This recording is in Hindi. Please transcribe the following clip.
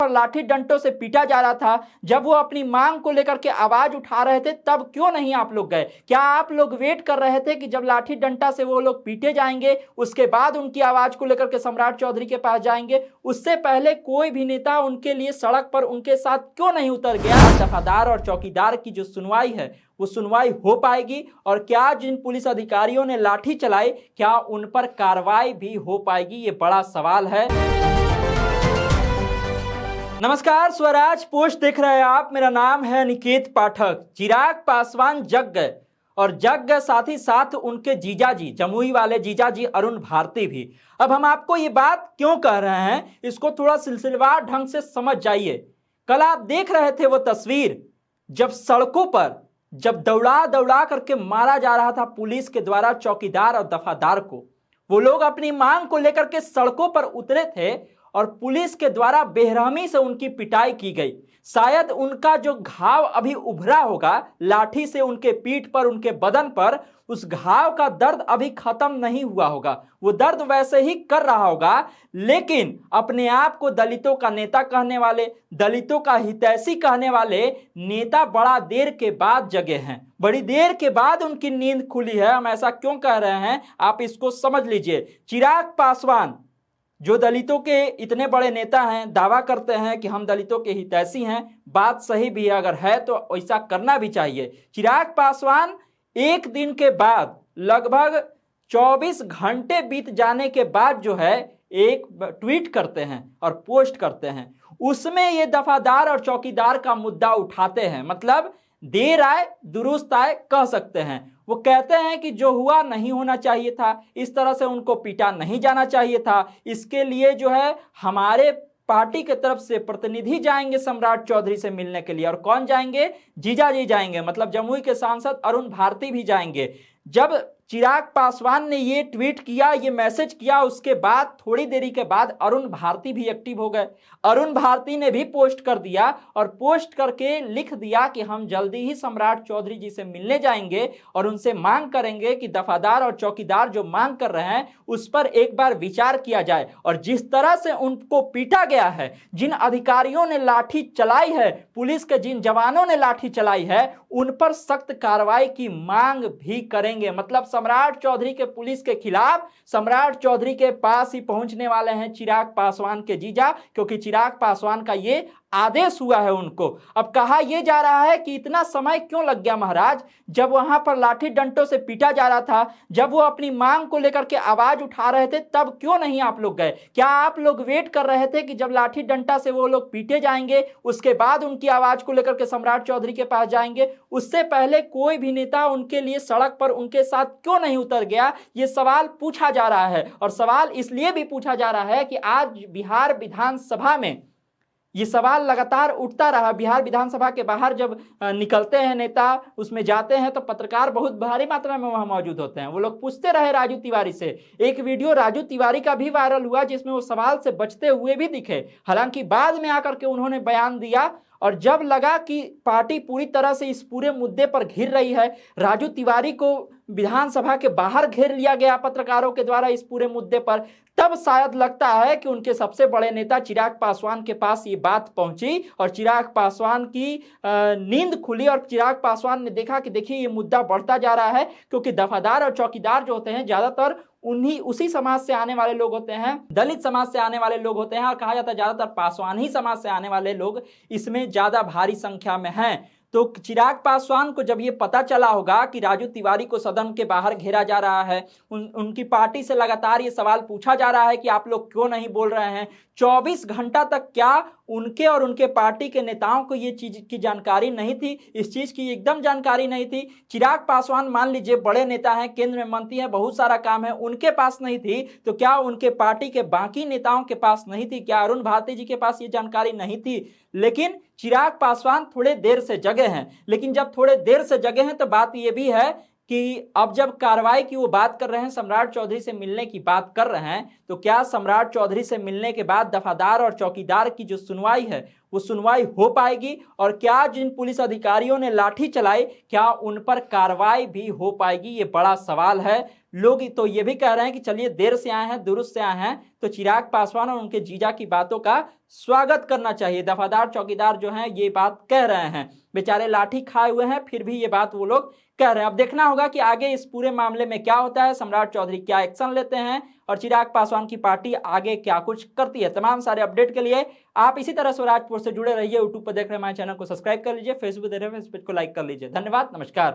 पर लाठी डंडों से पीटा जा रहा था, जब वो अपनी मांग को लेकर के आवाज उठा रहे थे, तब क्यों नहीं आप लोग गए? क्या आप लोग वेट कर रहे थे कि जब लाठी डंडा से वो लोग पीटे जाएंगे उसके बाद उनकी आवाज को लेकर के सम्राट चौधरी के पास जाएंगे? उससे पहले कोई भी नेता उनके लिए सड़क पर उनके साथ क्यों नहीं उतर गया? दफादार और चौकीदार की जो सुनवाई है वो सुनवाई हो पाएगी? और क्या जिन पुलिस अधिकारियों ने लाठी चलाई क्या उन पर कार्रवाई भी हो पाएगी? ये बड़ा सवाल है। नमस्कार, स्वराज पोस्ट देख रहे हैं आप। मेरा नाम है निकेत पाठक। चिराग पासवान जग गए और जग गए साथ ही साथ उनके जीजाजी, जमुई वाले जीजाजी अरुण भारती भी। अब हम आपको ये बात क्यों कह रहे हैं, इसको थोड़ा सिलसिलेवार ढंग से समझ जाइए। कल आप देख रहे थे वो तस्वीर जब सड़कों पर जब दौड़ा दौड़ा करके मारा जा रहा था पुलिस के द्वारा चौकीदार और दफादार को। वो लोग अपनी मांग को लेकर के सड़कों पर उतरे थे और पुलिस के द्वारा बेरहमी से उनकी पिटाई की गई। शायद उनका जो घाव अभी उभरा होगा लाठी से उनके पीठ पर, उनके बदन पर, उस घाव का दर्द अभी खत्म नहीं हुआ होगा। वो दर्द वैसे ही कर रहा होगा, लेकिन अपने आप को दलितों का नेता कहने वाले, दलितों का हितैषी कहने वाले नेता बड़ा देर के बाद जगे हैं। बड़ी देर के बाद उनकी नींद खुली है। हम ऐसा क्यों कह रहे हैं आप इसको समझ लीजिए। चिराग पासवान जो दलितों के इतने बड़े नेता हैं, दावा करते हैं कि हम दलितों के हितैषी हैं, बात सही भी अगर है तो ऐसा करना भी चाहिए। चिराग पासवान एक दिन के बाद, लगभग 24 घंटे बीत जाने के बाद जो है एक ट्वीट करते हैं और पोस्ट करते हैं। उसमें ये दफादार और चौकीदार का मुद्दा उठाते हैं। मतलब देर आए दुरुस्त आए कह सकते हैं। वो कहते हैं कि जो हुआ नहीं होना चाहिए था, इस तरह से उनको पीटा नहीं जाना चाहिए था। इसके लिए जो है हमारे पार्टी की तरफ से प्रतिनिधि जाएंगे सम्राट चौधरी से मिलने के लिए। और कौन जाएंगे? जीजाजी जाएंगे, मतलब जमुई के सांसद अरुण भारती भी जाएंगे। जब चिराग पासवान ने ये ट्वीट किया, ये मैसेज किया, उसके बाद थोड़ी देरी के बाद अरुण भारती भी एक्टिव हो गए। अरुण भारती ने भी पोस्ट कर दिया और पोस्ट करके लिख दिया कि हम जल्दी ही सम्राट चौधरी जी से मिलने जाएंगे और उनसे मांग करेंगे कि दफादार और चौकीदार जो मांग कर रहे हैं उस पर एक बार विचार किया जाए। और जिस तरह से उनको पीटा गया है, जिन अधिकारियों ने लाठी चलाई है, पुलिस के जिन जवानों ने लाठी चलाई है, उन पर सख्त कार्रवाई की मांग भी करेंगे। मतलब सम्राट चौधरी के पुलिस के खिलाफ सम्राट चौधरी के पास ही पहुंचने वाले हैं चिराग पासवान के जीजा, क्योंकि चिराग पासवान का ये आदेश हुआ है उनको। अब कहा यह जा रहा है कि इतना समय क्यों लग गया महाराज, जब वहां पर लाठी डंडों से पीटा जा रहा था, जब वो अपनी मांग को लेकर के आवाज उठा रहे थे, तब क्यों नहीं आप लोग गए? क्या आप लोग वेट कर रहे थे कि जब लाठी डंडा से वो लोग पीटे जाएंगे उसके बाद उनकी आवाज को लेकर के सम्राट चौधरी के पास जाएंगे? उससे पहले कोई भी नेता उनके लिए सड़क पर उनके साथ क्यों नहीं उतर गया? ये सवाल पूछा जा रहा है। और सवाल इसलिए भी पूछा जा रहा है कि आज बिहार विधानसभा में ये सवाल लगातार उठता रहा। बिहार विधानसभा के बाहर जब निकलते हैं नेता, उसमें जाते हैं तो पत्रकार बहुत भारी मात्रा में वहां मौजूद होते हैं। वो लोग पूछते रहे राजू तिवारी से। एक वीडियो राजू तिवारी का भी वायरल हुआ जिसमें वो सवाल से बचते हुए भी दिखे। हालांकि बाद में आकर के उन्होंने बयान दिया और जब लगा कि पार्टी पूरी तरह से इस पूरे मुद्दे पर घिर रही है, राजू तिवारी को विधानसभा के बाहर घेर लिया गया पत्रकारों के द्वारा इस पूरे मुद्दे पर, तब शायद लगता है कि उनके सबसे बड़े नेता चिराग पासवान के पास ये बात पहुंची और चिराग पासवान की नींद खुली और चिराग पासवान ने देखा कि देखिए ये मुद्दा बढ़ता जा रहा है। क्योंकि दफादार और चौकीदार जो होते हैं ज्यादातर उसी समाज से आने वाले लोग होते हैं, दलित समाज से आने वाले लोग होते हैं। और कहा जाता है ज्यादातर पासवान ही समाज से आने वाले लोग इसमें ज्यादा भारी संख्या में हैं। तो चिराग पासवान को जब ये पता चला होगा कि राजू तिवारी को सदन के बाहर घेरा जा रहा है, उनकी पार्टी से लगातार ये सवाल पूछा जा रहा है कि आप लोग क्यों नहीं बोल रहे हैं, 24 घंटा तक क्या उनके और उनके पार्टी के नेताओं को ये चीज की जानकारी नहीं थी? इस चीज की एकदम जानकारी नहीं थी। चिराग पासवान मान लीजिए बड़े नेता हैं, केंद्र में मंत्री हैं, बहुत सारा काम है, उनके पास नहीं थी तो क्या उनके पार्टी के बाकी नेताओं के पास नहीं थी? क्या अरुण भारती जी के पास ये जानकारी नहीं थी? लेकिन चिराग पासवान थोड़े देर से जगे हैं। लेकिन जब थोड़े देर से जगे हैं तो बात यह भी है कि अब जब कार्रवाई की वो बात कर रहे हैं, सम्राट चौधरी से मिलने की बात कर रहे हैं, तो क्या सम्राट चौधरी से मिलने के बाद दफादार और चौकीदार की जो सुनवाई है वो सुनवाई हो पाएगी, और क्या जिन पुलिस अधिकारियों ने लाठी चलाई क्या उन पर कार्रवाई भी हो पाएगी, ये बड़ा सवाल है। लोग तो ये भी कह रहे हैं कि चलिए देर से आए हैं दुरुस्त से आए हैं तो चिराग पासवान और उनके जीजा की बातों का स्वागत करना चाहिए। दफादार चौकीदार जो हैं ये बात कह रहे हैं, बेचारे लाठी खाए हुए हैं फिर भी ये बात वो लोग कह रहे हैं। अब देखना होगा कि आगे इस पूरे मामले में क्या होता है, सम्राट चौधरी क्या एक्शन लेते हैं और चिराग पासवान की पार्टी आगे क्या कुछ करती है। तमाम सारे अपडेट के लिए आप इसी तरह स्वराजपुर से जुड़े रहिए। यूट्यूब पर देख रहे हमारे चैनल को सब्सक्राइब कर लीजिए, फेसबुक देख रहे हैं फेसबुक को लाइक कर लीजिए। धन्यवाद, नमस्कार।